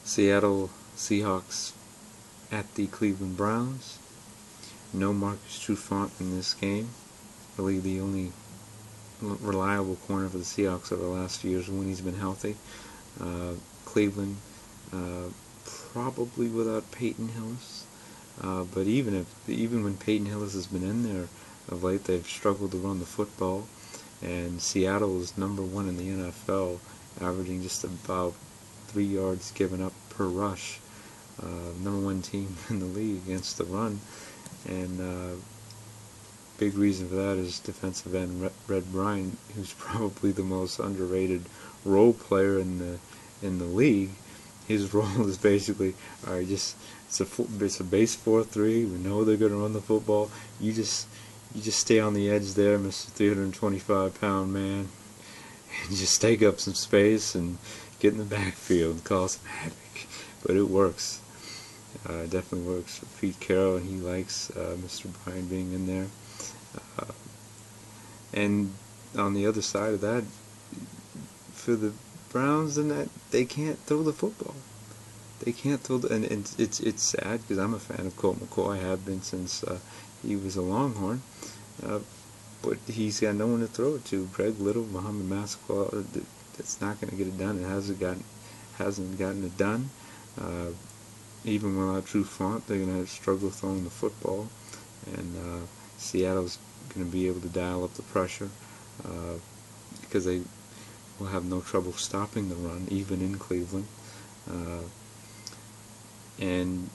Seattle Seahawks at the Cleveland Browns. No Marcus Trufant in this game. Really the only reliable corner for the Seahawks over the last few years when he's been healthy. Cleveland probably without Peyton Hillis, but even when Peyton Hillis has been in there of late, they've struggled to run the football. And Seattle is #1 in the NFL, averaging just about 3 yards given up per rush. #1 team in the league against the run, and big reason for that is defensive end Red Bryant, who's probably the most underrated role player in the league. His role is basically, all right, it's a base 4-3. We know they're going to run the football. You just stay on the edge there, Mr. 325-pound man, and just take up some space and get in the backfield and cause some havoc. But it works. It definitely works for Pete Carroll, and he likes Mr. Bryant being in there. And on the other side of that, for the Browns, and that they can't throw the football. They can't throw and it's sad because I'm a fan of Colt McCoy. I have been since he was a Longhorn, but he's got no one to throw it to. Greg Little, Muhammad Massaquoi, that's not going to get it done. It hasn't gotten it done. Even without Trufant, they're going to struggle throwing the football, and Seattle's going to be able to dial up the pressure because they will have no trouble stopping the run, even in Cleveland. And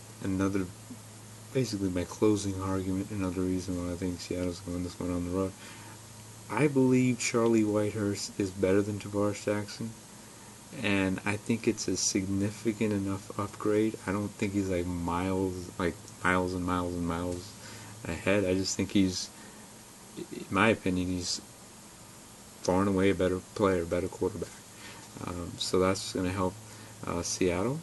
basically my closing argument, another reason why I think Seattle's going to win this one on the road. I believe Charlie Whitehurst is better than Tavares Jackson, and I think it's a significant enough upgrade. I don't think he's like miles and miles and miles ahead. I just think he's, in my opinion, he's far and away a better player, better quarterback. So that's going to help Seattle,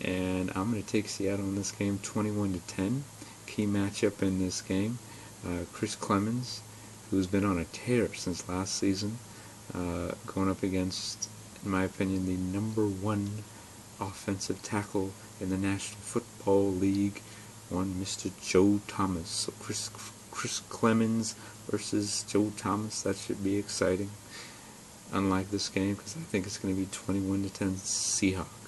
and I'm going to take Seattle in this game 21-10. Key matchup in this game, Chris Clemens, who's been on a tear since last season, going up against, in my opinion, the #1 offensive tackle in the National Football League, one Mr. Joe Thomas. So Chris Clemens versus Joe Thomas, that should be exciting. Unlike this game, because I think it's going to be 21-10 Seahawks.